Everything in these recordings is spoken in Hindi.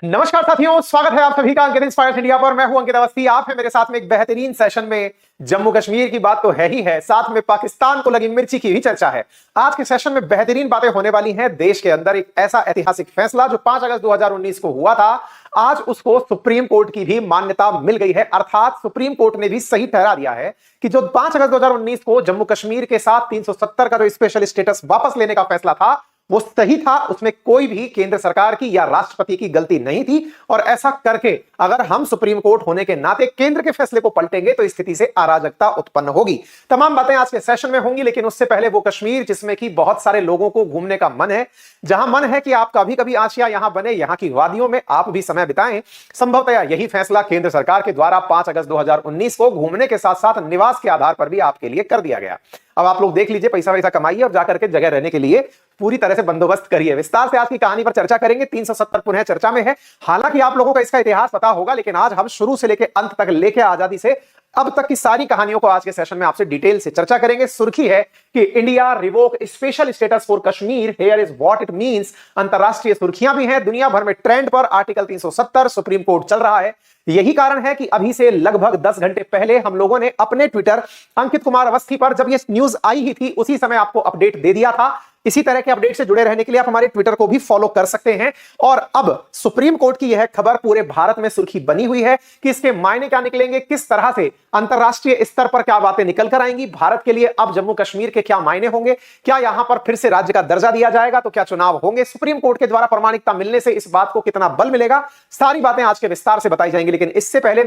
नमस्कार साथियों, स्वागत है आप सभी का अंकित इंस्पायर्स इंडिया पर। मैं हूं अंकित अवस्थी। आप हैं मेरे साथ में एक बेहतरीन सेशन में। जम्मू कश्मीर की बात तो है ही है, साथ में पाकिस्तान को लगी मिर्ची की भी चर्चा है। आज के सेशन में बेहतरीन बातें होने वाली हैं। देश के अंदर एक ऐसा ऐतिहासिक फैसला जो 5 अगस्त 2019 को हुआ था, आज उसको सुप्रीम कोर्ट की भी मान्यता मिल गई है। अर्थात सुप्रीम कोर्ट ने भी सही ठहरा दिया है कि जो 5 अगस्त 2019 को जम्मू कश्मीर के साथ 370 का जो स्पेशल स्टेटस वापस लेने का फैसला था वो सही था। उसमें कोई भी केंद्र सरकार की या राष्ट्रपति की गलती नहीं थी। और ऐसा करके अगर हम सुप्रीम कोर्ट होने के नाते केंद्र के फैसले को पलटेंगे तो स्थिति से अराजकता उत्पन्न होगी। तमाम बातें आज के सेशन में होंगी, लेकिन उससे पहले वो कश्मीर जिसमें कि बहुत सारे लोगों को घूमने का मन है, जहां मन है कि आप कभी कभी आशिया यहां बने, यहां की वादियों में आप भी समय बिताएं। संभवतः यही फैसला केंद्र सरकार के द्वारा 5 अगस्त 2019 को घूमने के साथ साथ निवास के आधार पर भी आपके लिए कर दिया गया। अब आप लोग देख लीजिए, पैसा वैसा कमाइए और जाकर के जगह रहने के लिए पूरी तरह से बंदोबस्त करिए। विस्तार से आज की कहानी पर चर्चा करेंगे। 370 पुनः चर्चा में है। हालांकि आप लोगों को इसका इतिहास पता होगा, लेकिन आज हम शुरू से लेकर अंत तक, लेके आजादी से अब तक की सारी कहानियों को आज के सेशन में आपसे डिटेल से चर्चा करेंगे। सुर्खी है कि India revoke special status for Kashmir, here is what it means. अंतरराष्ट्रीय सुर्खियां भी हैं, दुनिया भर में ट्रेंड पर आर्टिकल 370 सुप्रीम कोर्ट चल रहा है। यही कारण है कि अभी से लगभग 10 घंटे पहले हम लोगों ने अपने ट्विटर अंकित कुमार अवस्थी पर, जब ये न्यूज आई ही थी, उसी समय आपको अपडेट दे दिया था। इसी तरह के अपडेट से जुड़े रहने के लिए आप हमारे ट्विटर को भी फॉलो कर सकते हैं। और अब सुप्रीम कोर्ट की यह खबर पूरे भारत में सुर्खी बनी हुई है कि इसके मायने क्या निकलेंगे, किस तरह से अंतरराष्ट्रीय स्तर पर क्या बातें निकल कर आएंगी भारत के लिए। अब जम्मू कश्मीर के क्या मायने होंगे, क्या यहां पर फिर से राज्य का दर्जा दिया जाएगा, तो क्या चुनाव होंगे, सुप्रीम कोर्ट के द्वारा प्रमाणिकता मिलने से इस बात को कितना बल मिलेगा, सारी बातें आज के विस्तार से बताई जाएंगी। लेकिन इससे पहले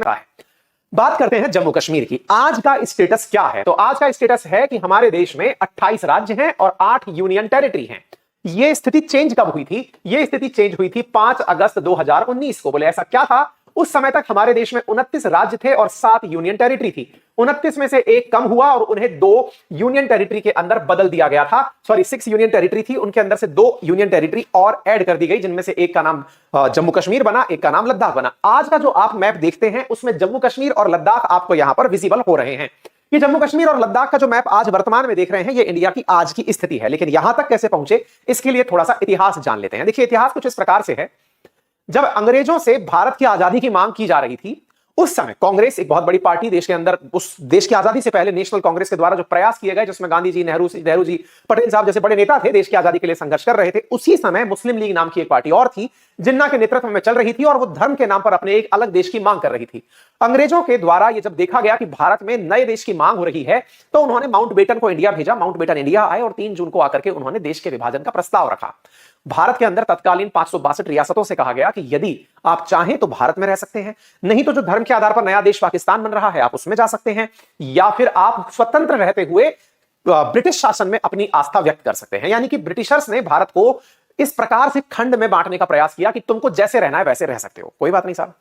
बात करते हैं जम्मू कश्मीर की। आज का स्टेटस क्या है? तो आज का स्टेटस है कि हमारे देश में 28 राज्य हैं और 8 यूनियन टेरिटरी हैं। यह स्थिति चेंज कब हुई थी? यह स्थिति चेंज हुई थी 5 अगस्त 2019 को। बोले ऐसा क्या था? उस समय तक हमारे देश में 29 राज्य थे और 7 यूनियन टेरिटरी थी। 29 में से एक कम हुआ और उन्हें 2 यूनियन टेरिटरी के अंदर बदल दिया गया था। सॉरी, 6 यूनियन टेरिटरी थी, उनके अंदर से 2 यूनियन टेरिटरी और ऐड कर दी गई, जिनमें से एक का नाम जम्मू कश्मीर बना, एक का नाम लद्दाख बना। आज का जो आप मैप देखते हैं उसमें जम्मू कश्मीर और लद्दाख आपको यहां पर विजिबल हो रहे हैं। ये जम्मू कश्मीर और लद्दाख का जो मैप आज वर्तमान में देख रहे हैं, ये इंडिया की आज की स्थिति है। लेकिन यहां तक कैसे पहुंचे, इसके लिए थोड़ा सा इतिहास जान लेते हैं। देखिए, इतिहास कुछ इस प्रकार से है। जब अंग्रेजों से भारत की आजादी की मांग की जा रही थी, उस समय कांग्रेस, एक बहुत बड़ी पार्टी देश के अंदर, उस देश की आजादी से पहले नेशनल कांग्रेस के द्वारा जो प्रयास किए गए, जिसमें गांधी जी, नेहरू जी, पटेल साहब जैसे बड़े नेता थे, देश की आजादी के लिए संघर्ष कर रहे थे। उसी समय मुस्लिम लीग नाम की एक पार्टी और थी, जिन्ना के नेतृत्व में चल रही थी, और वो धर्म के नाम पर अपने एक अलग देश की मांग कर रही थी। अंग्रेजों के द्वारा ये जब देखा गया कि भारत में नए देश की मांग हो रही है, तो उन्होंने माउंटबेटन को इंडिया भेजा। माउंटबेटन इंडिया आए और 3 जून को आकर के उन्होंने देश के विभाजन का प्रस्ताव रखा। भारत के अंदर तत्कालीन 562 रियासतों से कहा गया कि यदि आप चाहें तो भारत में रह सकते हैं, नहीं तो जो धर्म के आधार पर नया देश पाकिस्तान बन रहा है आप उसमें जा सकते हैं, या फिर आप स्वतंत्र रहते हुए ब्रिटिश शासन में अपनी आस्था व्यक्त कर सकते हैं। यानी कि ब्रिटिशर्स ने भारत को इस प्रकार से खंड में बांटने का प्रयास किया कि तुमको जैसे रहना है वैसे रह सकते हो, कोई बात नहीं साहब।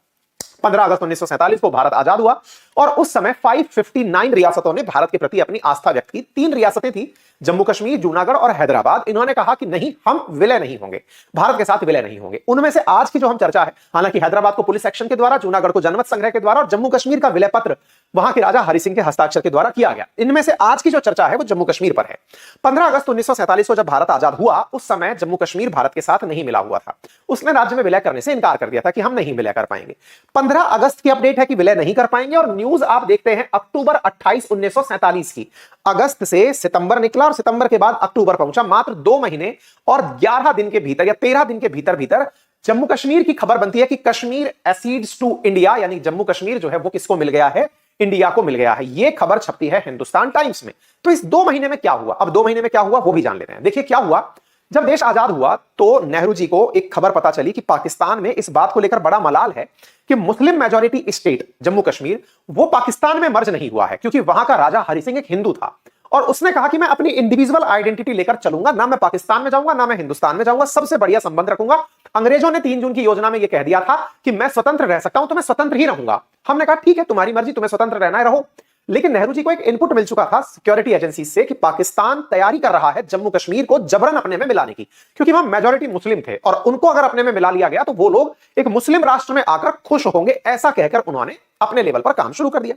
15 अगस्त 1947 को भारत आजाद हुआ और उस समय 559 रियासतों ने भारत के प्रति अपनी आस्था व्यक्त की। 3 रियासतें थी, जम्मू कश्मीर, जूनागढ़ और हैदराबाद। इन्होंने कहा कि नहीं, हम विलय नहीं होंगे, भारत के साथ विलय नहीं होंगे। उनमें से आज की जो हम चर्चा है, हालांकि हैदराबाद को पुलिस एक्शन के द्वारा, जूनागढ़ को जनमत संग्रह के द्वारा और जम्मू कश्मीर का विलय पत्र वहां के राजा हरि सिंह के हस्ताक्षर के द्वारा किया गया। इनमें से आज की जो चर्चा है वो जम्मू कश्मीर पर है। 15 अगस्त 1947 को जब भारत आजाद हुआ, उस समय जम्मू कश्मीर भारत के साथ नहीं मिला हुआ था। उसने राज्य में विलय करने से इनकार कर दिया था कि हम नहीं विलय कर पाएंगे। 15 अगस्त की अपडेट है कि विलय नहीं कर पाएंगे, और न्यूज आप देखते हैं अक्टूबर 28, 1947 की। अगस्त से सितंबर निकला और सितंबर के बाद अक्टूबर पहुंचा। मात्र 2 महीने और 11 दिन के भीतर या 13 दिन के भीतर भीतर जम्मू कश्मीर की खबर बनती है कि कश्मीर एसीड्स टू इंडिया, यानी जम्मू कश्मीर जो है वो किसको मिल गया है? इंडिया को मिल गया है। यह खबर छपती है हिंदुस्तान टाइम्स में। तो इस 2 महीने में क्या हुआ? अब 2 महीने में क्या हुआ वो भी जान लेते हैं। देखिए क्या हुआ, जब देश आजाद हुआ तो नेहरू जी को एक खबर पता चली कि पाकिस्तान में इस बात को लेकर बड़ा मलाल है कि Muslim majority state Jammu Kashmir वो पाकिस्तान में मर्ज नहीं हुआ है, क्योंकि वहां का राजा हरि सिंह एक हिंदू था। और उसने कहा कि मैं अपनी इंडिविजुअल आइडेंटिटी लेकर चलूंगा, ना मैं पाकिस्तान में जाऊंगा ना मैं हिंदुस्तान में जाऊंगा, सबसे बढ़िया संबंध रखूंगा। अंग्रेजों ने 3 जून की योजना में यह कह दिया था कि मैं स्वतंत्र रह सकता हूं, तो मैं स्वतंत्र ही रहूंगा। हमने कहा ठीक है, तुम्हारी मर्जी, तुम्हें स्वतंत्र रहना है, रहो। लेकिन नेहरू जी को एक इनपुट मिल चुका था सिक्योरिटी एजेंसी से कि पाकिस्तान तैयारी कर रहा है जम्मू कश्मीर को जबरन अपने में मिलाने की, क्योंकि वहां मेजॉरिटी मुस्लिम थे और उनको अगर अपने में मिला लिया गया तो वो लोग एक मुस्लिम राष्ट्र में आकर खुश होंगे, ऐसा कहकर उन्होंने अपने लेवल पर काम शुरू कर दिया।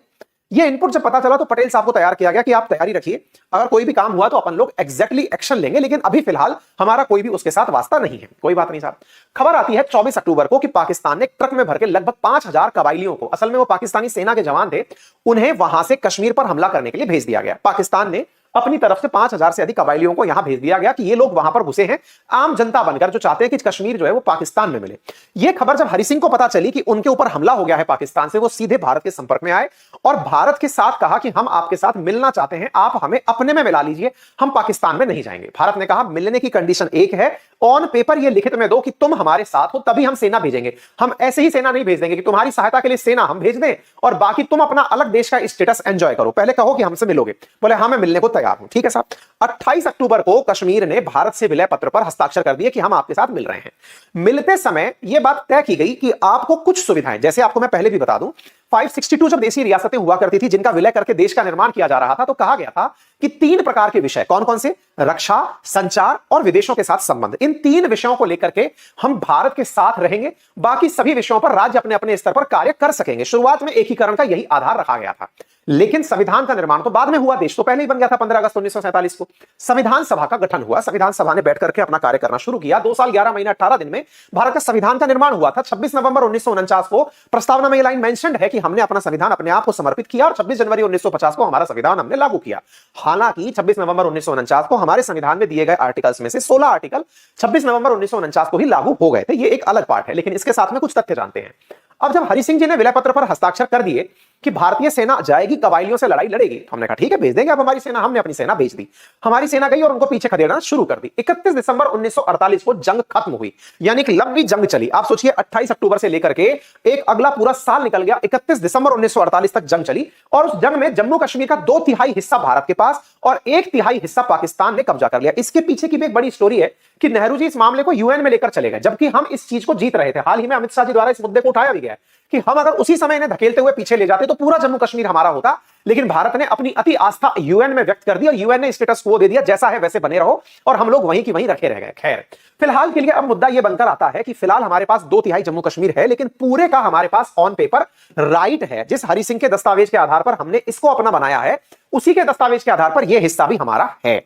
ये इनपुट जब पता चला तो पटेल साहब को तैयार किया गया कि आप तैयारी रखिए, अगर कोई भी काम हुआ तो अपन लोग एग्जैक्टली एक्शन लेंगे, लेकिन अभी फिलहाल हमारा कोई भी उसके साथ वास्ता नहीं है। कोई बात नहीं साहब। खबर आती है 24 अक्टूबर को कि पाकिस्तान ने ट्रक में भर के लगभग 5000 कबायलियों को, असल में वो पाकिस्तानी सेना के जवान थे, उन्हें वहां से कश्मीर पर हमला करने के लिए भेज दिया गया। पाकिस्तान ने अपनी तरफ से 5000 से अधिक कबायलियों को यहां भेज दिया गया कि ये लोग वहां पर घुसे हैं आम जनता बनकर, जो चाहते हैं कि कश्मीर जो है वो पाकिस्तान में मिले। यह खबर जब हरि सिंह को पता चली कि उनके ऊपर हमला हो गया है पाकिस्तान से, वो सीधे भारत के संपर्क में आए और भारत के साथ कहा कि हम आपके साथ मिलना चाहते हैं, आप हमें अपने में मिला लीजिए, हम पाकिस्तान में नहीं जाएंगे। भारत ने कहा मिलने की कंडीशन एक है, ऑन पेपर ये लिखित में दो कि तुम हमारे साथ हो तभी हम सेना भेजेंगे, हम ऐसे ही सेना नहीं भेज देंगे कि तुम्हारी सहायता के लिए सेना हम भेज दें और बाकी तुम अपना अलग देश का स्टेटस एंजॉय करो, पहले कहो कि हमसे मिलोगे। बोले हाँ मैं मिलने को तैयार हूं। ठीक है साहब। 28 अक्टूबर को कश्मीर ने भारत से विलय पत्र पर हस्ताक्षर कर दिए कि हम आपके साथ मिल रहे हैं। मिलते समय यह बात तय की गई कि आपको कुछ सुविधाएं, जैसे आपको मैं पहले भी बता दूं, 562 जब देशी रियासतें हुआ करती थी जिनका विलय करके देश का निर्माण किया जा रहा था, तो कहा गया था कि 3 प्रकार के विषय, कौन कौन से? रक्षा, संचार और विदेशों के साथ संबंध, इन 3 विषयों को लेकर के हम भारत के साथ रहेंगे, बाकी सभी विषयों पर राज्य अपने अपने स्तर पर कार्य कर सकेंगे। शुरुआत में एकीकरण का यही आधार रखा गया था, लेकिन संविधान का निर्माण तो बाद में हुआ, देश तो पहले ही बन गया था। 15 अगस्त 1947 को संविधान सभा का गठन हुआ, संविधान सभा ने बैठ करके अपना कार्य करना शुरू किया। 2 साल 11 महीने 18 दिन में भारत का संविधान का निर्माण हुआ था। 26 नवंबर 1949 को प्रस्तावना में यह लाइन मेंशन्ड है कि हमने अपना संविधान अपने आप को समर्पित किया और 26 जनवरी 1950 को हमारा संविधान हमने लागू किया। हालांकि 26 नवंबर 1949 को हमारे संविधान में दिए गए आर्टिकल्स में से 16 आर्टिकल 26 नवंबर 1949 को ही लागू हो गए थे। ये एक अलग पार्ट है, लेकिन इसके साथ में कुछ तथ्य जानते हैं। अब जब हरि सिंह जी ने विलय पत्र पर हस्ताक्षर कर दिए कि भारतीय सेना जाएगी, कबायलियों से लड़ाई लड़ेगी, हमने कहा ठीक है भेज देंगे आप हमारी सेना। हमने अपनी सेना भेज दी, हमारी सेना गई और उनको पीछे खदेड़ना शुरू कर दी। 31 दिसंबर 1948 को जंग खत्म हुई, यानी कि लंबी जंग चली। आप सोचिए 28 अक्टूबर से लेकर के एक अगला पूरा साल निकल गया, 31 दिसंबर 1948 तक जंग चली और उस जंग में जम्मू कश्मीर का 2/3 हिस्सा भारत के पास और 1/3 हिस्सा पाकिस्तान ने कब्जा कर लिया। इसके पीछे की भी एक बड़ी स्टोरी है कि नेहरू जी इस मामले को यूएन में लेकर चले गए, जबकि हम इस चीज को जीत रहे थे। हाल ही में अमित शाह जी द्वारा इस मुद्दे को उठाया भी गया कि हम अगर उसी समय इन्हें धकेलते हुए पीछे ले जाते तो पूरा जम्मू कश्मीर हमारा होता, लेकिन भारत ने अपनी अति आस्था यूएन में व्यक्त कर दी और यूएन ने स्टेटस को दे दिया, जैसा है वैसे बने रहो, और हम लोग वहीं की वहीं रखे रह गए। खैर, फिलहाल के लिए अब मुद्दा यह बनकर आता है कि फिलहाल हमारे पास 2/3 जम्मू कश्मीर है, लेकिन पूरे का हमारे पास ऑन पेपर राइट है। जिस हरि सिंह के दस्तावेज के आधार पर हमने इसको अपना बनाया है, उसी के दस्तावेज के आधार पर यह हिस्सा भी हमारा है।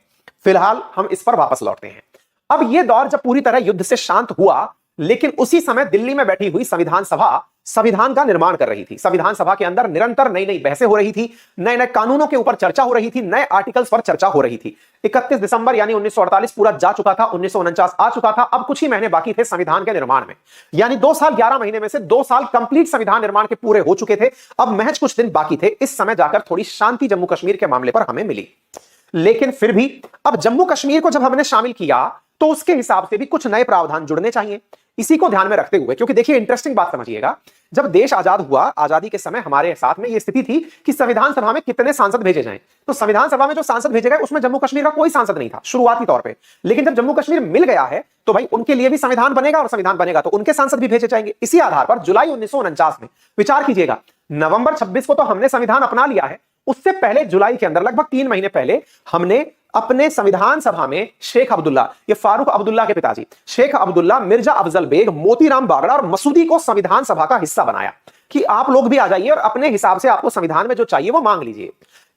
फिलहाल हम इस पर वापस लौटते हैं। अब यह दौर जब पूरी तरह युद्ध से शांत हुआ, लेकिन उसी समय दिल्ली में बैठी हुई संविधान सभा संविधान का निर्माण कर रही थी। संविधान सभा के अंदर निरंतर नई नई बहसें हो रही थी, नए नए कानूनों के ऊपर चर्चा हो रही थी, नए आर्टिकल्स पर चर्चा हो रही थी। 31 दिसंबर यानी 1948 पूरा जा चुका था, 1949 आ चुका था। अब कुछ ही महीने बाकी थे संविधान के निर्माण में, यानी 2 साल 11 महीने में से 2 साल कंप्लीट संविधान निर्माण के पूरे हो चुके थे। अब महज कुछ दिन बाकी थे। इस समय जाकर थोड़ी शांति जम्मू कश्मीर के मामले पर हमें मिली, लेकिन फिर भी अब जम्मू कश्मीर को जब हमने शामिल किया तो उसके हिसाब से भी कुछ नए प्रावधान जुड़ने चाहिए। इसी को ध्यान में रखते हुए, क्योंकि देखिए इंटरेस्टिंग बात समझिएगा, जब देश आजाद हुआ, आजादी के समय हमारे साथ में यह स्थिति थी कि संविधान सभा में कितने सांसद भेजे जाएं। तो संविधान सभा में जो सांसद भेजे गए उसमें जम्मू कश्मीर का कोई सांसद नहीं था शुरुआती तौर पे, लेकिन जब जम्मू कश्मीर मिल गया है तो भाई उनके लिए भी संविधान बनेगा, और संविधान बनेगा तो उनके सांसद भी भेजे जाएंगे। इसी आधार पर जुलाई 1949 में, विचार कीजिएगा, नवंबर 26 को तो हमने संविधान अपना लिया है, उससे पहले जुलाई के अंदर लगभग 3 महीने पहले हमने अपने संविधान सभा में शेख अब्दुल्ला, ये फारूक अब्दुल्ला के पिताजी शेख अब्दुल्ला, मिर्जा अफजल बेग, मोतीराम बागड़ा और मसूदी को संविधान सभा का हिस्सा बनाया कि आप लोग भी आ जाइए और अपने हिसाब से आपको संविधान में जो चाहिए वो मांग लीजिए।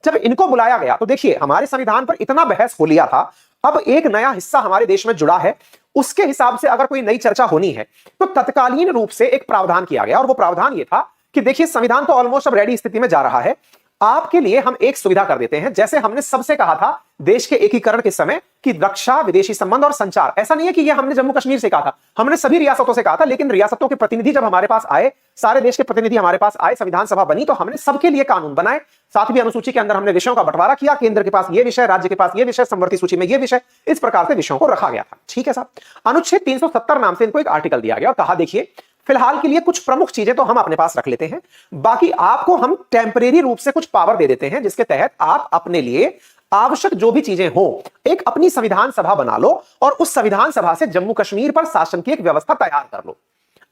जब इनको बुलाया गया तो देखिए हमारे संविधान पर इतना बहस हो लिया था, अब एक नया हिस्सा हमारे देश में जुड़ा है, उसके हिसाब से अगर कोई नई चर्चा होनी है तो तत्कालीन रूप से एक प्रावधान किया गया, और वो प्रावधान ये था कि देखिए संविधान तो ऑलमोस्ट अब रेडी स्थिति में जा रहा है, आपके लिए हम एक सुविधा कर देते हैं। जैसे हमने सबसे कहा था देश के एकीकरण के समय कि रक्षा, विदेशी संबंध और संचार, ऐसा नहीं है कि ये हमने जम्मू कश्मीर से कहा था, हमने सभी रियासतों से कहा था, लेकिन रियासतों के प्रतिनिधि जब हमारे पास आए, सारे देश के प्रतिनिधि हमारे पास आए, संविधान सभा बनी, तो हमने सबके लिए कानून बनाए। साथ भी अनुसूची के अंदर हमने विषयों का बंटवारा किया, केंद्र के पास ये विषय, राज्य के पास ये विषय, समवर्ती सूची में ये विषय, इस प्रकार से विषयों को रखा गया था। ठीक है साहब। अनुच्छेद 370 नाम से इनको एक आर्टिकल दिया गया और कहा देखिए फिलहाल के लिए कुछ प्रमुख चीजें तो हम अपने पास रख लेते हैं, बाकी आपको हम टेम्परेरी रूप से कुछ पावर दे देते हैं, जिसके तहत आप अपने लिए आवश्यक जो भी चीजें हो एक अपनी संविधान सभा बना लो और उस संविधान सभा से जम्मू कश्मीर पर शासन की एक व्यवस्था तैयार कर लो।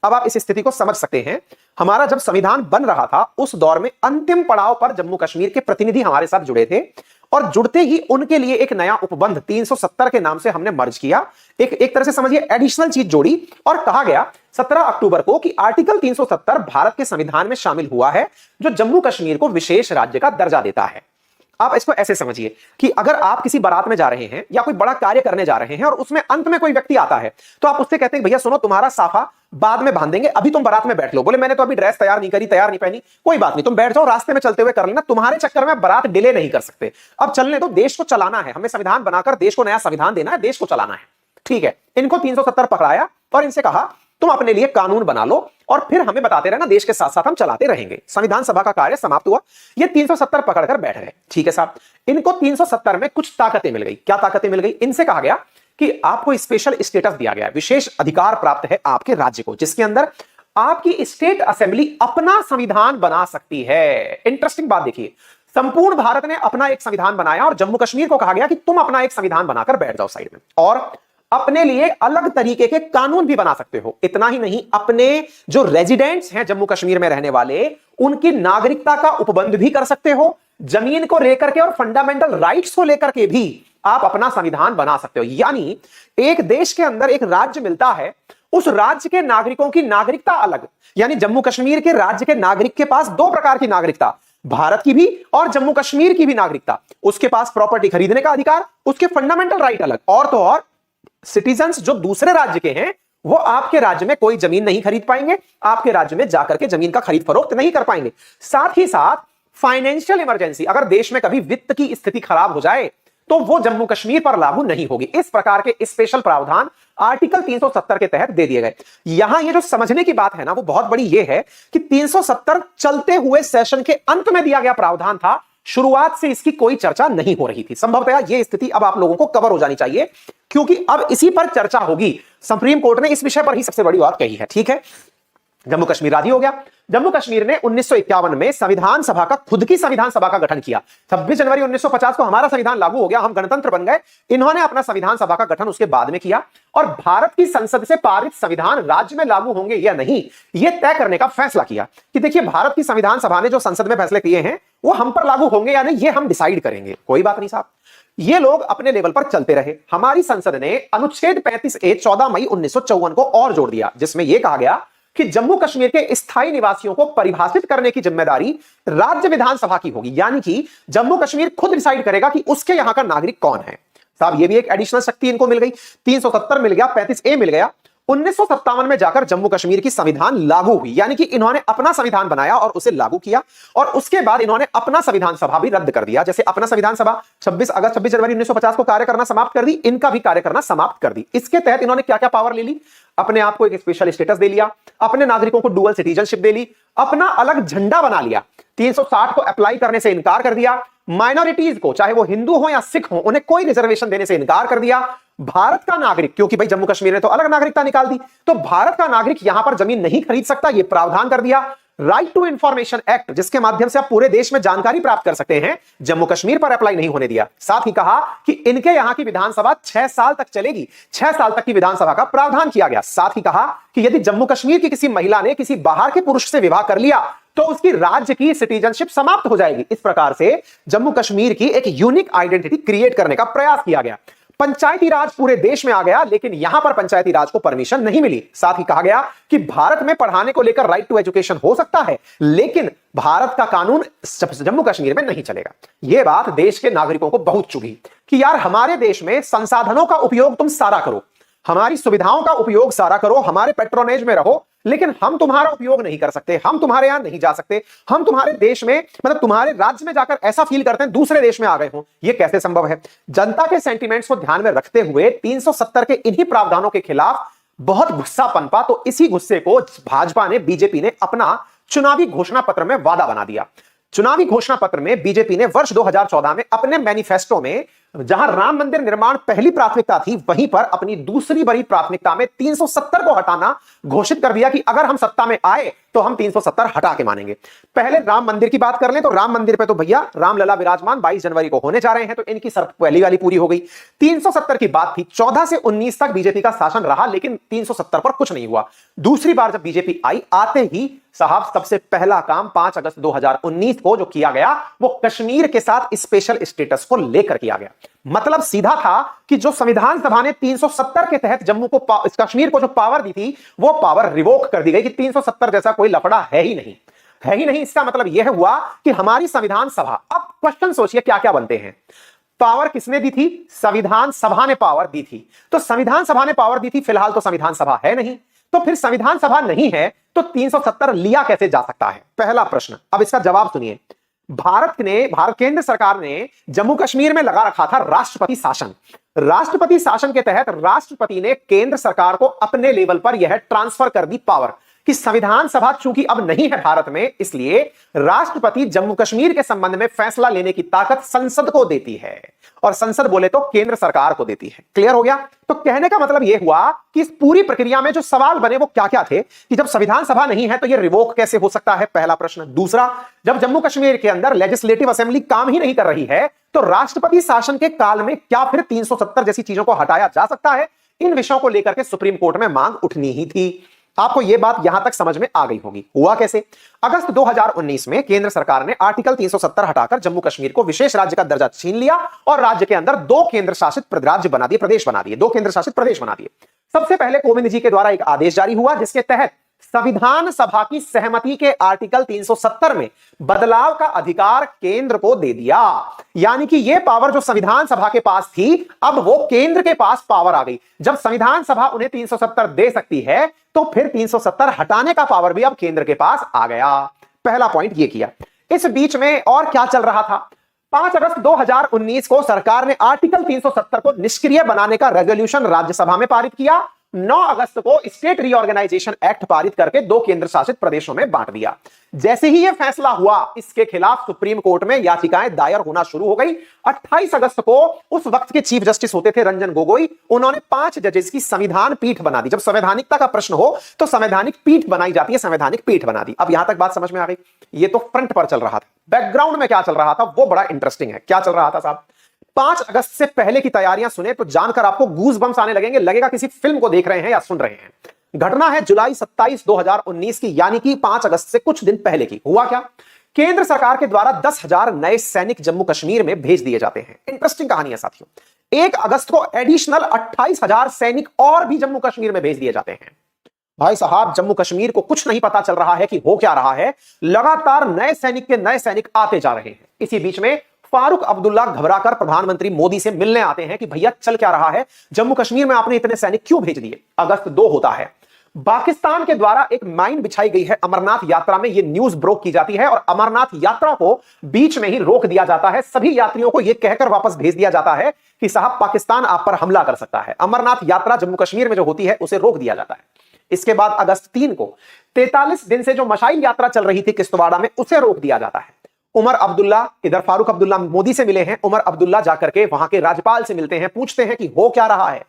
अब आप इस स्थिति को समझ सकते हैं। हमारा जब संविधान बन रहा था उस दौर में अंतिम पड़ाव पर जम्मू कश्मीर के प्रतिनिधि हमारे साथ जुड़े थे और जुड़ते ही उनके लिए एक नया उपबंध 370 के नाम से हमने मर्ज किया, एक तरह से समझिए एडिशनल चीज जोड़ी, और कहा गया 17 अक्टूबर को कि आर्टिकल 370 भारत के संविधान में शामिल हुआ है, जो जम्मू कश्मीर को विशेष राज्य का दर्जा देता है। आप इसको ऐसे समझिए कि अगर आप किसी बारात में जा रहे हैं या कोई बड़ा कार्य करने जा रहे हैं और उसमें अंत में कोई व्यक्ति आता है, तो आप उससे कहते हैं भैया सुनो, तुम्हारा साफा बाद में बांधेंगे, अभी तुम बारात में बैठ लो। बोले मैंने तो अभी ड्रेस तैयार नहीं करी, तैयार नहीं पहनी, कोई बात नहीं, तुम बैठ जाओ, रास्ते में चलते हुए कर लेना, तुम्हारे चक्कर में बारात डिले नहीं कर सकते। अब चलने दो, देश को चलाना है, हमें संविधान बनाकर देश को नया संविधान देना है, देश को चलाना है, ठीक है। इनको 370 पकड़ाया और इनसे कहा तुम अपने लिए कानून बना लो और फिर हमें बताते रहना, देश के साथ साथ हम चलाते रहेंगे। संविधान सभा का कार्य समाप्त हुआ, ये 370 पकड़कर बैठ गए, ठीक है साहब। इनको 370 में कुछ ताकतें मिल गई। क्या ताकतें मिल गई? इनसे कहा गया कि आपको स्पेशल स्टेटस दिया गया है, विशेष अधिकार प्राप्त है आपके राज्य को, जिसके अंदर आपकी स्टेट असेंबली अपना संविधान बना सकती है। इंटरेस्टिंग बात देखिए, संपूर्ण भारत ने अपना एक संविधान बनाया और जम्मू कश्मीर को कहा गया कि तुम अपना एक संविधान बनाकर बैठ जाओ साइड में, और अपने लिए अलग तरीके के कानून भी बना सकते हो। इतना ही नहीं, अपने जो रेजिडेंट्स हैं जम्मू कश्मीर में रहने वाले, उनकी नागरिकता का उपबंध भी कर सकते हो। जमीन को लेकर के और फंडामेंटल राइट्स को लेकर के भी आप अपना संविधान बना सकते हो। यानी एक देश के अंदर एक राज्य मिलता है, उस राज्य के नागरिकों की नागरिकता अलग, यानी जम्मू कश्मीर के राज्य के नागरिक के पास दो प्रकार की नागरिकता, भारत की भी और जम्मू कश्मीर की भी नागरिकता। उसके पास प्रॉपर्टी खरीदने का अधिकार, उसके फंडामेंटल राइट अलग, और तो और सिटीजन्स जो दूसरे राज्य के हैं वो आपके राज्य में कोई जमीन नहीं खरीद पाएंगे, आपके राज्य में जाकर के जमीन का खरीद फरोख्त नहीं कर पाएंगे। साथ ही साथ फाइनेंशियल इमरजेंसी, अगर देश में कभी वित्त की स्थिति खराब हो जाए तो वो जम्मू कश्मीर पर लागू नहीं होगी। इस प्रकार के स्पेशल प्रावधान आर्टिकल 370 के तहत दे दिए गए। यहां ये जो समझने की बात है ना, वो बहुत बड़ी ये है कि 370 चलते हुए सेशन के अंत में दिया गया प्रावधान था, शुरुआत से इसकी कोई चर्चा नहीं हो रही थी। संभवतः यह स्थिति अब आप लोगों को कवर हो जानी चाहिए, क्योंकि अब इसी पर चर्चा होगी। सुप्रीम कोर्ट ने इस विषय पर ही सबसे बड़ी बात कही है, ठीक है। जम्मू कश्मीर राजी हो गया। जम्मू कश्मीर ने 1951 में संविधान सभा का, खुद की संविधान सभा का गठन किया। 26 जनवरी 1950 को हमारा संविधान लागू हो गया, हम गणतंत्र बन गए। इन्होंने अपना संविधान सभा का गठन उसके बाद में किया, और भारत की संसद से पारित संविधान राज्य में लागू होंगे या नहीं, यह तय करने का फैसला किया कि देखिए, भारत की संविधान सभा ने जो संसद में फैसले किए हैं वो हम पर लागू होंगे या नहीं, ये हम डिसाइड करेंगे। कोई बात नहीं साहब, ये लोग अपने लेवल पर चलते रहे। हमारी संसद ने अनुच्छेद 35A 14 मई 1954 को और जोड़ दिया, जिसमें यह कहा गया कि जम्मू कश्मीर के स्थायी निवासियों को परिभाषित करने की जिम्मेदारी राज्य विधानसभा की होगी। यानी कि जम्मू कश्मीर खुद डिसाइड करेगा कि उसके यहां का नागरिक कौन है। साहब, ये भी एक एडिशनल शक्ति इनको मिल गई। 370 मिल गया, 35A मिल गया। 1957 में जाकर जम्मू कश्मीर की संविधान लागू हुई, यानी कि इन्होंने अपना संविधान बनाया और उसे लागू किया, और उसके बाद इन्होंने अपना संविधान सभा भी रद्द कर दिया। जैसे अपना संविधान सभा 26 जनवरी 1950 को कार्य करना समाप्त कर दी, इनका भी कार्य करना समाप्त कर दी। इसके तहत इन्होंने क्या क्या पावर ले ली? अपने आप को एक स्पेशल स्टेटस दे लिया, अपने नागरिकों को डुअल सिटीजनशिप दे ली, अपना अलग झंडा बना लिया, 360 को अप्लाई करने से इनकार कर दिया, माइनॉरिटीज को, चाहे वो हिंदू हो या सिख हो, उन्हें कोई रिजर्वेशन देने से इनकार कर दिया। भारत का नागरिक, क्योंकि भाई जम्मू कश्मीर ने तो अलग नागरिकता निकाल दी, तो भारत का नागरिक यहां पर जमीन नहीं खरीद सकता, यह प्रावधान कर दिया। राइट टू इंफॉर्मेशन एक्ट, जिसके माध्यम से आप पूरे देश में जानकारी प्राप्त कर सकते हैं, जम्मू कश्मीर पर अप्लाई नहीं होने दिया। साथ ही कहा कि इनके यहां की विधानसभा 6 साल तक चलेगी, 6 साल तक की विधानसभा का प्रावधान किया गया। साथ ही कहा कि यदि जम्मू कश्मीर की किसी महिला ने किसी बाहर के पुरुष से विवाह कर लिया तो उसकी राज्य की सिटीजनशिप समाप्त हो जाएगी। इस प्रकार से जम्मू कश्मीर की एक यूनिक आइडेंटिटी क्रिएट करने का प्रयास किया गया। पंचायती राज पूरे देश में आ गया, लेकिन यहां पर पंचायती राज को परमिशन नहीं मिली। साथ ही कहा गया कि भारत में पढ़ाने को लेकर राइट टू एजुकेशन हो सकता है, लेकिन भारत का कानून जम्मू कश्मीर में नहीं चलेगा। यह बात देश के नागरिकों को बहुत चुभी कि यार, हमारे देश में संसाधनों का उपयोग तुम सारा करो, हमारी सुविधाओं का उपयोग सारा करो, हमारे पेट्रोनेज में रहो, लेकिन हम तुम्हारा उपयोग नहीं कर सकते, हम तुम्हारे यहां नहीं जा सकते, हम तुम्हारे देश में, मतलब तुम्हारे राज्य में जाकर ऐसा फील करते हैं दूसरे देश में आ गए हो। यह कैसे संभव है? जनता के सेंटिमेंट्स को ध्यान में रखते हुए 370 के इन्हीं प्रावधानों के खिलाफ बहुत गुस्सा पनपा, तो इसी गुस्से को भाजपा ने, बीजेपी ने अपना चुनावी घोषणा पत्र में वादा बना दिया। चुनावी घोषणा पत्र में बीजेपी ने वर्ष 2014 में अपने मैनिफेस्टो में जहां राम मंदिर निर्माण पहली प्राथमिकता थी, वहीं पर अपनी दूसरी बड़ी प्राथमिकता में 370 को हटाना घोषित कर दिया कि अगर हम सत्ता में आए तो हम 370 हटा के मानेंगे। पहले राम मंदिर की बात कर लें तो राम मंदिर पे तो भैया रामलला विराजमान 22 जनवरी को होने जा रहे हैं, तो इनकी शर्त पहली वाली पूरी हो गई। 370 की बात थी, 14 से 19 तक बीजेपी का शासन रहा, लेकिन 370 पर कुछ नहीं हुआ। दूसरी बार जब बीजेपी आई, आते ही साहब सबसे पहला काम 5 अगस्त 2019 को जो किया गया वो कश्मीर के साथ स्पेशल स्टेटस को लेकर किया गया। मतलब सीधा था कि जो संविधान सभा ने 370 के तहत जम्मू को कश्मीर को जो पावर दी थी वो पावर रिवोक कर दी गई कि 370 जैसा कोई लफड़ा है ही नहीं, है ही नहीं। इसका मतलब यह हुआ कि हमारी संविधान सभा, अब क्वेश्चन सोचिए क्या क्या बनते हैं। पावर किसने दी थी? संविधान सभा ने पावर दी थी। तो संविधान सभा ने पावर दी थी, फिलहाल तो संविधान सभा है नहीं, तो फिर संविधान सभा नहीं है तो 370 लिया कैसे जा सकता है? पहला प्रश्न। अब इसका जवाब सुनिए। भारत केंद्र सरकार ने जम्मू कश्मीर में लगा रखा था राष्ट्रपति शासन। राष्ट्रपति शासन के तहत राष्ट्रपति ने केंद्र सरकार को अपने लेवल पर यह ट्रांसफर कर दी पावर कि संविधान सभा चूंकि अब नहीं है भारत में, इसलिए राष्ट्रपति जम्मू कश्मीर के संबंध में फैसला लेने की ताकत संसद को देती है, और संसद बोले तो केंद्र सरकार को देती है। क्लियर हो गया? तो कहने का मतलब यह हुआ कि इस पूरी प्रक्रिया में जो सवाल बने वो क्या क्या थे कि जब संविधान सभा नहीं है तो यह रिवोक कैसे हो सकता है? पहला प्रश्न। दूसरा, जब जम्मू कश्मीर के अंदर लेजिस्लेटिव असेंबली काम ही नहीं कर रही है तो राष्ट्रपति शासन के काल में क्या फिर 370 जैसी चीजों को हटाया जा सकता है? इन विषयों को लेकर के सुप्रीम कोर्ट में मांग उठनी ही थी। आपको यह बात यहां तक समझ में आ गई होगी। हुआ कैसे? अगस्त 2019 में केंद्र सरकार ने आर्टिकल 370 हटाकर जम्मू कश्मीर को विशेष राज्य का दर्जा छीन लिया और राज्य के अंदर 2 केंद्र शासित राज्य बना दिए, प्रदेश बना दिए, 2 केंद्र शासित प्रदेश बना दिए। सबसे पहले कोविंद जी के द्वारा एक आदेश जारी हुआ जिसके तहत संविधान सभा की सहमति के आर्टिकल 370 में बदलाव का अधिकार केंद्र को दे दिया। यानी कि यह पावर जो संविधान सभा के पास थी, अब वो केंद्र के पास पावर आ गई। जब संविधान सभा उन्हें 370 दे सकती है तो फिर 370 हटाने का पावर भी अब केंद्र के पास आ गया। पहला पॉइंट ये किया। इस बीच में और क्या चल रहा था? 5 अगस्त 2019 को सरकार ने आर्टिकल 370 को निष्क्रिय बनाने का रेजोल्यूशन राज्यसभा में पारित किया। 9 अगस्त को स्टेट रीऑर्गेनाइजेशन एक्ट पारित करके 2 केंद्र शासित प्रदेशों में बांट दिया। जैसे ही यह फैसला हुआ, इसके खिलाफ सुप्रीम कोर्ट में याचिकाएं दायर होना शुरू हो गई। 28 अगस्त को उस वक्त के चीफ जस्टिस होते थे रंजन गोगोई, उन्होंने 5 जजेस की संविधान पीठ बना दी। जब संवैधानिकता का प्रश्न हो तो संवैधानिक पीठ बनाई जाती है, संवैधानिक पीठ बना दी। अब यहां तक बात समझ में आ गई? ये तो फ्रंट पर चल रहा था। बैकग्राउंड में क्या चल रहा था वो बड़ा इंटरेस्टिंग है। क्या चल रहा था साहब? 5 अगस्त से पहले की तैयारियां सुने तो जानकर आपको गूज बम्स आने लगेंगे, लगेगा किसी फिल्म को देख रहे हैं या सुन रहे हैं। घटना है जुलाई 27, 2019 की, यानी कि 5 अगस्त से कुछ दिन पहले की। हुआ क्या? केंद्र सरकार के द्वारा 10,000 नए सैनिक जम्मू कश्मीर में भेज दिए जाते हैं। इंटरेस्टिंग कहानी है साथियों। 1 अगस्त को एडिशनल 28,000 सैनिक और भी जम्मू कश्मीर में भेज दिए जाते हैं। भाई साहब, जम्मू कश्मीर को कुछ नहीं पता चल रहा है कि हो क्या रहा है। लगातार नए सैनिक के नए सैनिक आते जा रहे हैं। इसी बीच में फारूक अब्दुल्ला घबराकर प्रधानमंत्री मोदी से मिलने आते हैं कि भैया चल क्या रहा है, जम्मू कश्मीर में आपने इतने सैनिक क्यों भेज दिए? अगस्त 2 होता है। पाकिस्तान के द्वारा एक माइन बिछाई गई है अमरनाथ यात्रा में, यह न्यूज ब्रोक की जाती है और अमरनाथ यात्रा को बीच में ही रोक दिया जाता है। सभी यात्रियों को यह कहकर वापस भेज दिया जाता है कि साहब पाकिस्तान आप पर हमला कर सकता है। अमरनाथ यात्रा जम्मू कश्मीर में जो होती है उसे रोक दिया जाता है। इसके बाद अगस्त 3 को 43 दिन से जो मशाइल यात्रा चल रही थी किश्तवाड़ा में, उसे रोक दिया जाता है। उमर अब्दुल्ला, इधर फारूक अब्दुल्ला मोदी से मिले हैं, उमर अब्दुल्ला जाकर के वहां के राज्यपाल से मिलते हैं, पूछते हैं कि हो क्या रहा है।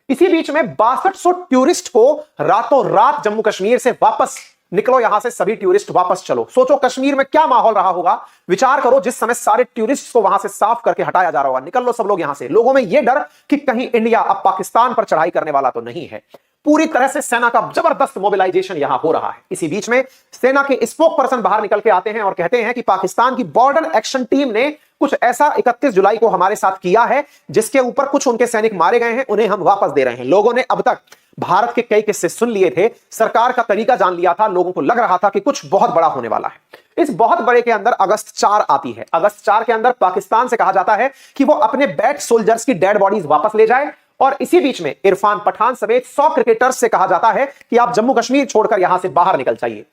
इसी बीच में 6200 टूरिस्ट को रातों रात जम्मू कश्मीर से वापस निकलो, यहां से सभी टूरिस्ट वापस चलो। सोचो कश्मीर में क्या माहौल रहा होगा, विचार करो। जिस समय सारे टूरिस्ट को वहां से साफ करके हटाया जा रहा होगा, निकल लो सब लोग यहां से। लोगों में यह डर कि कहीं इंडिया अब पाकिस्तान पर चढ़ाई करने वाला तो नहीं है। पूरी तरह से सेना का जबरदस्त मोबिलाइजेशन यहां हो रहा है। इसी बीच में सेना के स्पोक पर्सन बाहर निकल के आते हैं और कहते हैं कि पाकिस्तान की बॉर्डर एक्शन टीम ने कुछ ऐसा 31 जुलाई को हमारे साथ किया है जिसके ऊपर कुछ उनके सैनिक मारे गए हैं, उन्हें हम वापस दे रहे हैं। लोगों ने अब तक भारत के कई किस्से सुन लिए थे, सरकार का तरीका जान लिया था, लोगों को लग रहा था कि कुछ बहुत बड़ा होने वाला है। इस बहुत बड़े के अंदर अगस्त 4 आती है। अगस्त 4 के अंदर पाकिस्तान से कहा जाता है कि वो अपने बैट सोल्जर्स की डेड बॉडीज वापस ले जाए, और इसी बीच में इरफान पठान समेत 100 क्रिकेटर्स से कहा जाता है कि आप जम्मू कश्मीर छोड़कर यहां से बाहर निकल जाइए।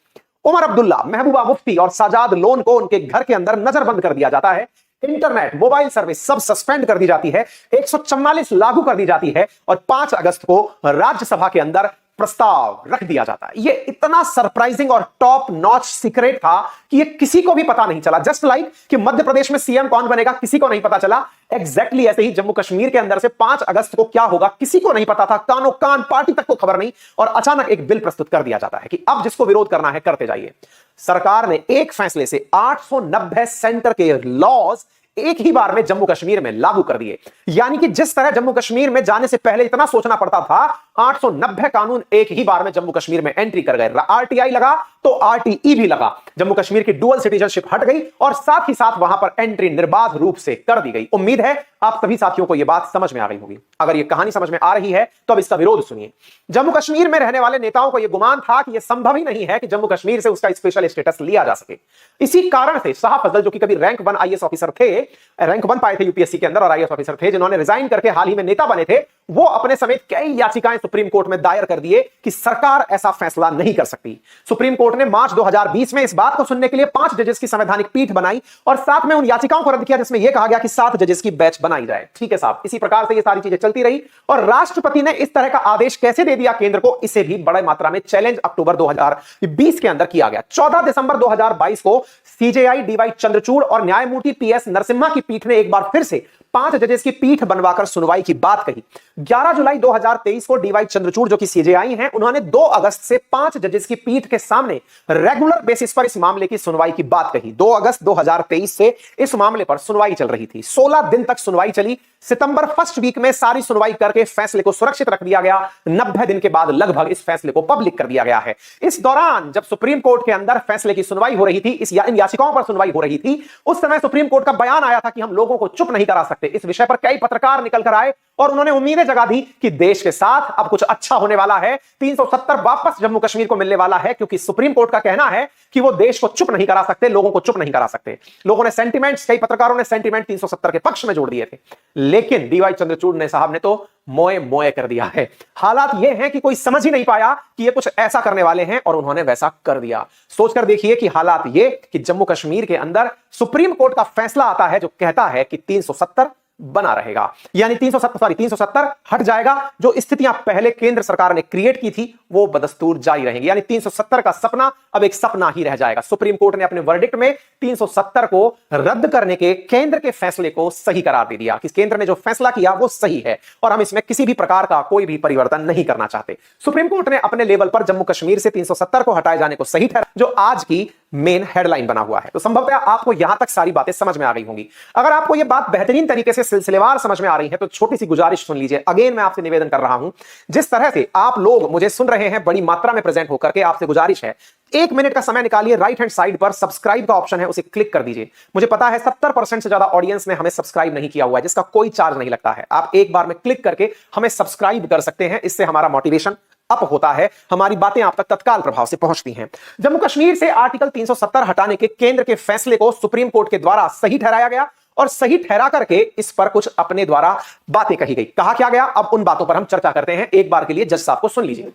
उमर अब्दुल्ला, महबूबा मुफ्ती और साजाद लोन को उनके घर के अंदर नजरबंद कर दिया जाता है। इंटरनेट, मोबाइल सर्विस सब सस्पेंड कर दी जाती है। 144 लागू कर दी जाती है और 5 अगस्त को राज्यसभा के अंदर प्रस्ताव रख दिया जाता है। ये इतना सरप्राइजिंग और टॉप नॉच सीक्रेट था कि ये किसी को भी पता नहीं चला। जस्ट लाइक कि मध्य प्रदेश में सीएम कौन बनेगा किसी को नहीं पता चला, एग्जैक्टली ऐसे ही जम्मू कश्मीर के अंदर से 5 अगस्त को क्या होगा किसी को नहीं पता था, कानो कान पार्टी तक को खबर नहीं, और अचानक एक बिल प्रस्तुत कर दिया जाता है कि अब जिसको विरोध करना है करते जाइए। सरकार ने एक फैसले से 890 सेंटर के लॉज एक ही बार में जम्मू कश्मीर में लागू कर दिए। यानी कि जिस तरह जम्मू कश्मीर में जाने से पहले इतना सोचना पड़ता था, 890 कानून एक ही बार में जम्मू कश्मीर में एंट्री कर गए। आरटीआई लगा तो आरटीई भी लगा। जम्मू कश्मीर की डुअल सिटीजनशिप हट गई और साथ ही साथ वहां पर एंट्री निर्बाध रूप से कर दी गई। उम्मीद है आप सभी साथियों को यह बात समझ में आ गई होगी। अगर यह कहानी समझ में आ रही है तो अब इसका विरोध सुनिए। जम्मू कश्मीर में रहने वाले नेताओं को यह गुमान था कि यह संभव ही नहीं है कि जम्मू कश्मीर से उसका स्पेशल स्टेटस लिया जा सके। इसी कारण से शाह फजल, जो कि कभी रैंक 1 आईएएस ऑफिसर थे, रैंक 1 पाए थे यूपीएससी के अंदर और आईएएस ऑफिसर थे, जिन्होंने रिजाइन करके हाल ही में नेता बने थे, वो अपने समेत कई याचिकाएं सुप्रीम कोर्ट में दायर कर दिए कि सरकार ऐसा फैसला नहीं कर सकती। सुप्रीम कोर्ट ने मार्च 2020 में इस बात को सुनने के लिए 5 जजेस की संवैधानिक पीठ बनाई और साथ में उन याचिकाओं को रद्द किया जिसमें यह कहा गया कि 7 जजेस की बेंच बनाई जाए। ठीक है साहब, इसी प्रकार से ये सारी चीजें चलती रही और राष्ट्रपति ने इस तरह का आदेश कैसे दे दिया केंद्र को, इसे भी बड़े मात्रा में चैलेंज अक्टूबर 2020 के अंदर किया गया। 14 दिसंबर 2022 को सीजेआई डीवाई चंद्रचूड़ और न्यायमूर्ति पीएस नरसिम्हा की पीठ ने एक बार फिर से 5 जजेस की पीठ बनवाकर सुनवाई की बात कही। 11 जुलाई 2023 को डीवाई चंद्रचूड़, जो कि सीजेआई हैं, उन्होंने 2 अगस्त से 5 जजेस की पीठ के सामने रेगुलर बेसिस पर इस मामले की सुनवाई की बात कही। 2 अगस्त 2023 से इस मामले पर सुनवाई चल रही थी। 16 दिन तक सुनवाई चली। सितंबर फर्स्ट वीक में सारी सुनवाई करके फैसले को सुरक्षित रख दिया गया। 90 दिन के बाद लगभग इस फैसले को पब्लिक कर दिया गया है। इस दौरान जब सुप्रीम कोर्ट के अंदर फैसले की सुनवाई हो रही थी, इन याचिकाओं पर सुनवाई हो रही थी, उस समय सुप्रीम कोर्ट का बयान आया था कि हम लोगों को चुप नहीं करा सकते। इस विषय पर कई पत्रकार निकल कर आए और उन्होंने उम्मीदें जगा दी कि देश के साथ अब कुछ अच्छा होने वाला है, 370 वापस जम्मू कश्मीर को मिलने वाला है, क्योंकि सुप्रीम कोर्ट का कहना है कि वो देश को चुप नहीं करा सकते, लोगों को चुप नहीं करा सकते। लोगों ने सेंटीमेंट्स, कई पत्रकारों ने सेंटीमेंट 370 के पक्ष में जोड़ दिए थे, लेकिन डीवाई चंद्रचूड़ ने साहब ने तो मोए मोए कर दिया है। हालात ये हैं कि कोई समझ ही नहीं पाया कि ये कुछ ऐसा करने वाले हैं और उन्होंने वैसा कर दिया। सोचकर देखिए कि हालात ये कि जम्मू कश्मीर के अंदर सुप्रीम कोर्ट का फैसला आता है जो कहता है कि 370 बना रहेगा, यानी 370 हट जाएगा। जो स्थितियां पहले केंद्र सरकार ने क्रिएट की थी वो बदस्तूर जारी रहेंगी, यानी 370 का सपना अब एक सपना ही रह जाएगा। सुप्रीम कोर्ट ने अपने वर्डिक्ट में 370 को रद्द करने के केंद्र के फैसले को सही करार दे दिया कि केंद्र ने जो फैसला किया वो सही है और हम इसमें किसी भी प्रकार का कोई भी परिवर्तन नहीं करना चाहते। सुप्रीम कोर्ट ने अपने लेवल पर जम्मू कश्मीर से 370 को हटाए जाने को सही ठहराया, जो आज की मेन हेडलाइन बना हुआ है। तो संभवतः आपको यहां तक सारी बातें समझ में आ गई होंगी। अगर आपको यह बात बेहतरीन तरीके से सिलसिलेवार समझ में आ रही है तो छोटी सी गुजारिश सुन लीजिए। अगेन मैं आपसे निवेदन कर रहा हूं, जिस तरह से आप लोग मुझे सुन रहे हैं बड़ी मात्रा में प्रेजेंट होकर के, आपसे गुजारिश है 1 मिनट का समय निकालिए, राइट हैंड साइड पर सब्सक्राइब का ऑप्शन है, उसे क्लिक कर दीजिए। मुझे पता है 70% से ज्यादा ऑडियंस ने हमें सब्सक्राइब नहीं किया हुआ है, जिसका कोई चार्ज नहीं लगता है। आप एक बार में क्लिक करके हमें सब्सक्राइब कर सकते हैं, इससे हमारा मोटिवेशन अप होता है, हमारी बातें आप तक तत्काल प्रभाव से पहुंचती हैं। जम्मू कश्मीर से आर्टिकल 370 हटाने के केंद्र के फैसले को सुप्रीम कोर्ट के द्वारा सही ठहराया गया और सही ठहरा करके इस पर कुछ अपने द्वारा बातें कही गई। कहा क्या गया, अब उन बातों पर हम चर्चा करते हैं। एक बार के लिए जज साहब को सुन लीजिए।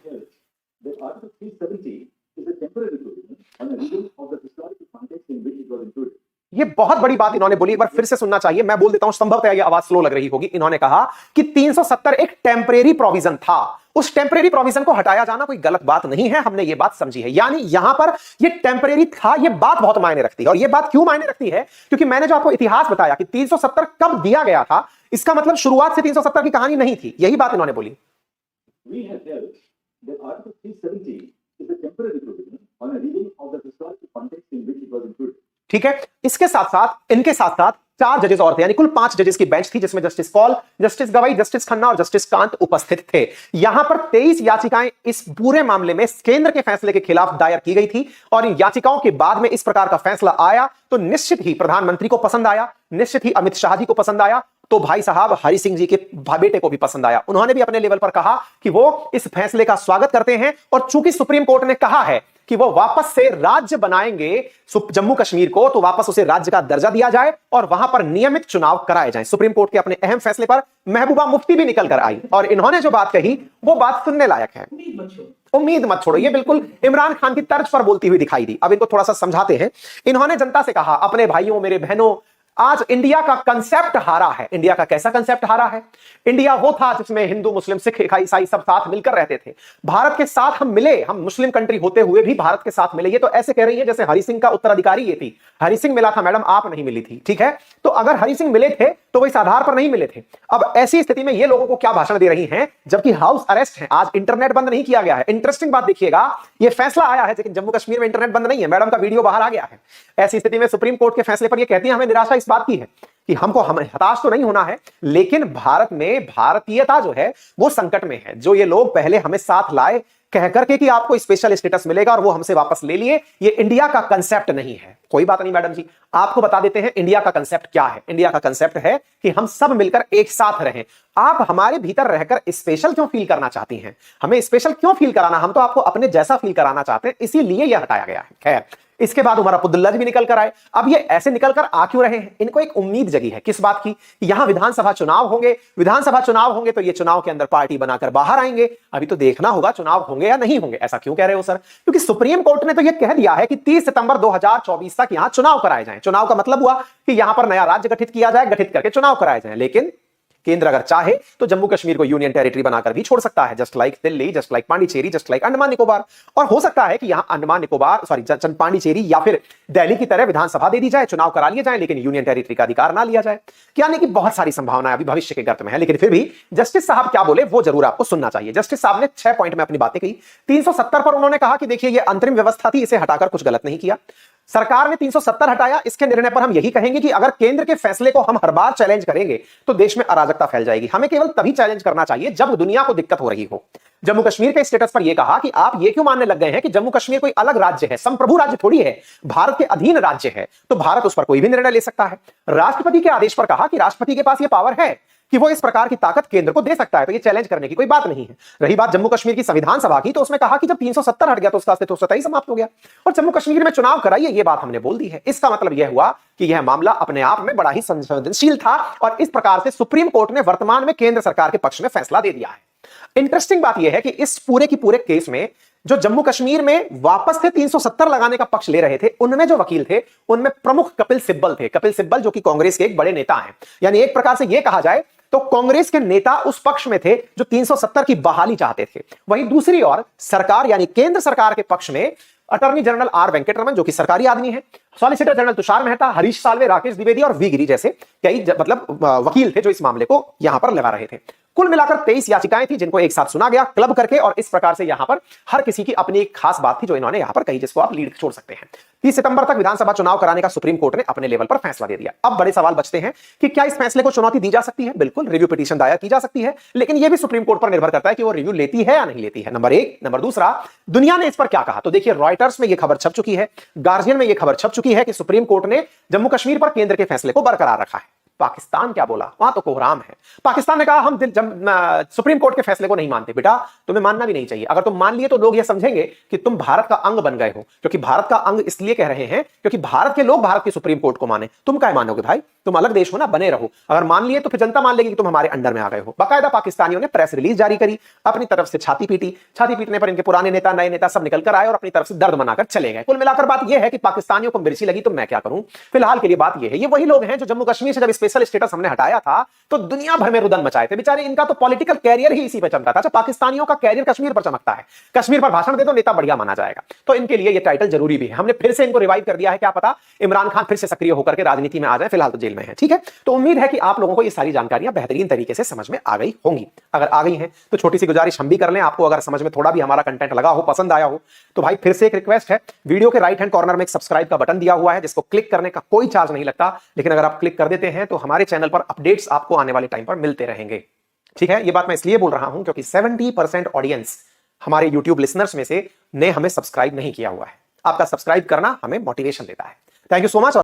ये बहुत बड़ी बात इन्होंने बोली, एक बार फिर से सुनना चाहिए, मैं बोल देता हूं, संभवतः ये आवाज स्लो लग रही होगी। इन्होंने कहा कि 370 एक टेम्परेरी प्रोविजन था, उस टेम्परेरी प्रोविजन को हटाया जाना कोई गलत बात नहीं है, हमने ये बात समझी है। यानी यहां पर ये टेम्परेरी था, ये बात बहुत मायने रखती है। और ये बात क्यों मायने रखती है, क्योंकि मैंने जो आपको इतिहास बताया कि 370 कब दिया गया था, इसका मतलब शुरुआत से 370 की कहानी नहीं थी, यही बात इन्होंने बोली। ठीक है, इसके साथ साथ इनके साथ साथ 4 जजेस और थे, यानी कुल 5 जजेस की बेंच थी, जिसमें जस्टिस कौल, जस्टिस गवाई, जस्टिस खन्ना और जस्टिस कांत उपस्थित थे। यहां पर 23 याचिकाएं इस पूरे मामले में केंद्र के फैसले के खिलाफ दायर की गई थी और इन याचिकाओं के बाद में इस प्रकार का फैसला आया तो निश्चित ही प्रधानमंत्री को पसंद आया, निश्चित ही अमित शाह जी को पसंद आया, तो भाई साहब हरि सिंह जी के बेटे को भी पसंद आया। उन्होंने भी अपने लेवल पर कहा कि वो इस फैसले का स्वागत करते हैं और चूंकि सुप्रीम कोर्ट ने कहा है कि वो वापस से राज्य बनाएंगे जम्मू कश्मीर को, तो वापस उसे राज्य का दर्जा दिया जाए और वहां पर नियमित चुनाव कराए जाएं। सुप्रीम कोर्ट के अपने अहम फैसले पर महबूबा मुफ्ती भी निकल कर आई और इन्होंने जो बात कही वो बात सुनने लायक है। उम्मीद मत छोड़ो, ये बिल्कुल इमरान खान की तर्ज पर बोलती हुई दिखाई दी। अब इनको थोड़ा सा समझाते हैं। इन्होंने जनता से कहा, अपने भाइयों, मेरे बहनों, आज इंडिया का कंसेप्ट हारा है। इंडिया का कैसा कंसेप्ट हारा है? इंडिया वो था जिसमें हिंदू, मुस्लिम, सिख, ईसाई सब साथ मिलकर रहते थे। भारत के साथ हम मिले, हम मुस्लिम कंट्री होते हुए भी भारत के साथ मिले। ये तो ऐसे कह रही है जैसे हरि सिंह का उत्तराधिकारी ये थी। हरि सिंह मिला था मैडम, आप नहीं मिली थी, ठीक है? तो अगर हरि सिंह मिले थे तो वो इस आधार पर नहीं मिले थे। अब ऐसी स्थिति में ये लोगों को क्या भाषण दे रही हैं, जबकि हाउस अरेस्ट है। आज इंटरनेट बंद नहीं किया गया है। इंटरेस्टिंग बात देखिएगा, ये फैसला आया है लेकिन जम्मू कश्मीर में इंटरनेट बंद नहीं है। मैडम का वीडियो बाहर आ गया है। ऐसी स्थिति में सुप्रीम कोर्ट के फैसले पर ये कहती है हमें निराशा इस बात की है कि हमें हताश तो नहीं होना है, लेकिन भारत में भारतीयता जो है वो संकट में है। जो ये लोग पहले हमें साथ लाए कह करके कि आपको स्पेशल स्टेटस मिलेगा और वो हमसे वापस ले लिए, ये इंडिया का कंसेप्ट नहीं है। कोई बात नहीं मैडम जी, आपको बता देते हैं इंडिया का कंसेप्ट क्या है। इंडिया का कंसेप्ट है कि हम सब मिलकर एक साथ रहें। आप हमारे भीतर रहकर स्पेशल क्यों फील करना चाहती हैं? हमें स्पेशल क्यों फील कराना? हम तो आपको अपने जैसा फील कराना चाहते हैं, इसीलिए यह हटाया गया है। खैर, इसके बाद उमर अब्दुल्ला भी निकल कर आए। अब ये ऐसे निकल कर आ क्यों रहे हैं? इनको एक उम्मीद जगी है, किस बात की? यहां विधानसभा चुनाव होंगे। विधानसभा चुनाव होंगे तो ये चुनाव के अंदर पार्टी बनाकर बाहर आएंगे। अभी तो देखना होगा चुनाव होंगे या नहीं होंगे। ऐसा क्यों कह रहे हो सर? क्योंकि सुप्रीम कोर्ट ने तो यह कह दिया है कि 30 सितंबर 2024 तक यहां चुनाव कराए जाएं। चुनाव का मतलब हुआ कि यहां पर नया राज्य गठित किया जाए, गठित करके चुनाव कराए जाएं। लेकिन केंद्र अगर चाहे तो जम्मू कश्मीर को यूनियन टेरिटरी बनाकर भी छोड़ सकता है, just like Delhi, just like Pondicherry, just like Andaman Nicobar. और हो सकता है कि यहां अंडमान निकोबार पांडिचेरी या फिर दिल्ली की तरह विधानसभा दे दी जाए, चुनाव करा लिए जाए, लेकिन यूनियन टेरिटरी का अधिकार ना लिया जाए। यानी कि बहुत सारी संभावनाएं अभी भविष्य के गर्त में है। लेकिन फिर भी जस्टिस साहब क्या बोले वो जरूर आपको सुनना चाहिए। जस्टिस साहब ने 6 पॉइंट में अपनी बातें कही। 370 पर उन्होंने कहा कि देखिए ये अंतरिम व्यवस्था थी, इसे हटाकर कुछ गलत नहीं किया। सरकार ने 370 हटाया। इसके निर्णय पर हम यही कहेंगे कि अगर केंद्र के फैसले को हम हर बार चैलेंज करेंगे तो देश में अराजकता फैल जाएगी। हमें केवल तभी चैलेंज करना चाहिए जब दुनिया को दिक्कत हो रही हो। जम्मू कश्मीर के स्टेटस पर यह कहा कि आप ये क्यों मानने लग गए हैं कि जम्मू कश्मीर कोई अलग राज्य है, संप्रभु राज्य थोड़ी है, भारत के अधीन राज्य है, तो भारत उस पर कोई भी निर्णय ले सकता है। राष्ट्रपति के आदेश पर कहा कि राष्ट्रपति के पास यह पावर है कि वो इस प्रकार की ताकत केंद्र को दे सकता है, तो ये चैलेंज करने की कोई बात नहीं है। रही बात जम्मू कश्मीर की संविधान सभा की, तो उसमें कहा कि जब 370 हट गया तो उसका अस्तित्व स्वतः ही समाप्त हो गया और जम्मू कश्मीर में चुनाव कराइए, ये बात हमने बोल दी है। इसका मतलब यह हुआ कि यह मामला अपने आप में बड़ा ही संवेदनशील था और इस प्रकार से सुप्रीम कोर्ट ने वर्तमान में केंद्र सरकार के पक्ष में फैसला दे दिया है। इंटरेस्टिंग बात यह है कि इस पूरे की पूरे केस में जो जम्मू कश्मीर में वापस से 370 लगाने का पक्ष ले रहे थे, उनमें जो वकील थे उनमें प्रमुख कपिल सिब्बल थे। कपिल सिब्बल जो कि कांग्रेस के एक बड़े नेता हैं, यानी एक प्रकार से यह कहा जाए तो कांग्रेस के नेता उस पक्ष में थे जो 370 की बहाली चाहते थे। वहीं दूसरी ओर सरकार यानी केंद्र सरकार के पक्ष में अटॉर्नी जनरल आर वेंकटरमन जो कि सरकारी आदमी है, सॉलिसिटर जनरल तुषार मेहता, हरीश साल्वे, राकेश द्विवेदी और वी गिरी जैसे कई वकील थे जो इस मामले को यहां पर लगा रहे थे। कुल मिलाकर 23 याचिकाएं थी जिनको एक साथ सुना गया क्लब करके, और इस प्रकार से यहां पर हर किसी की अपनी एक खास बात थी जो इन्होंने यहां पर कही, जिसको आप लीड छोड़ सकते हैं। 30 सितंबर तक विधानसभा चुनाव कराने का सुप्रीम कोर्ट ने अपने लेवल पर फैसला दे दिया। अब बड़े सवाल बचते हैं कि क्या इस फैसले को चुनौती दी जा सकती है? बिल्कुल, रिव्यू पिटीशन दायर की जा सकती है, लेकिन यह भी सुप्रीम कोर्ट पर निर्भर करता है कि वो रिव्यू लेती है या नहीं लेती है, नंबर एक। नंबर दूसरा, दुनिया ने इस पर क्या कहा? तो देखिए, रॉयटर्स में यह खबर छप चुकी है, गार्जियन में यह खबर छप चुकी है कि सुप्रीम कोर्ट ने जम्मू कश्मीर पर केंद्र के फैसले को बरकरार रखा है। पाकिस्तान क्या बोला? वहां तो कोहराम है। पाकिस्तान ने कहा हम सुप्रीम कोर्ट के फैसले को नहीं मानते। बेटा, तुम्हें मानना भी नहीं चाहिए। अगर तुम मान लिए तो लोग यह समझेंगे कि तुम भारत का अंग बन गए हो, क्योंकि भारत का अंग इसलिए कह रहे हैं क्योंकि भारत के लोग भारत की सुप्रीम कोर्ट को माने। तुम क्या मानोगे भाई? तुम अलग देश हो ना, बने रहो। अगर मान लिए तो फिर जनता मान लेगी कि तुम हमारे अंडर में आ गए हो। बाकायदा पाकिस्तानियों ने प्रेस रिलीज जारी करी, अपनी तरफ से छाती पीटी। छाती पीटने पर इनके पुराने नेता, नए नेता सब निकल कर आए और अपनी तरफ से दर्द मनाकर चले गए। कुल मिलाकर बात यह है कि पाकिस्तानियों को मिर्ची लगी तो मैं क्या करूं। फिलहाल के लिए बात यह है, ये वही लोग हैं जो जम्मू कश्मीर से जब स्पेशल स्टेटस हमने हटाया था तो दुनिया भर में रुदन मचाए थे। बेचारे, इनका तो पॉलिटिकल कैरियर ही इसी पे चमका था। पाकिस्तानियों का कैरियर कश्मीर पर चमकता है। कश्मीर पर भाषण दे तो नेता बढ़िया माना जाएगा, तो इनके लिए ये टाइटल जरूरी भी है। हमने फिर से इनको रिवाइव कर दिया है, क्या पता इमरान खान फिर से सक्रिय होकर के राजनीति में आ जाए। फिलहाल तो जेल में है, ठीक है। तो उम्मीद है कि आप लोगों को ये सारी जानकारियां बेहतरीन तरीके से समझ में आ गई होंगी। अगर आ गई हैं तो छोटी सी गुजारिश हम भी कर लें, आपको अगर समझ में थोड़ा भी हमारा कंटेंट लगा हो, पसंद आया हो, तो भाई फिर से एक रिक्वेस्ट है, वीडियो के राइट हैंड कॉर्नर में एक सब्सक्राइब का बटन दिया हुआ है जिसको क्लिक करने का कोई चार्ज नहीं लगता, लेकिन अगर आप क्लिक कर देते हैं तो हमारे चैनल पर अपडेट्स आपको आने वाले टाइम पर मिलते रहेंगे। ठीक है, ये बात मैं इसलिए बोल रहा हूं क्योंकि 70% ऑडियंस हमारे YouTube लिसनर्स में से ने हमें सब्सक्राइब नहीं किया हुआ है। आपका सब्सक्राइब करना हमें मोटिवेशन देता है। Thank you so much.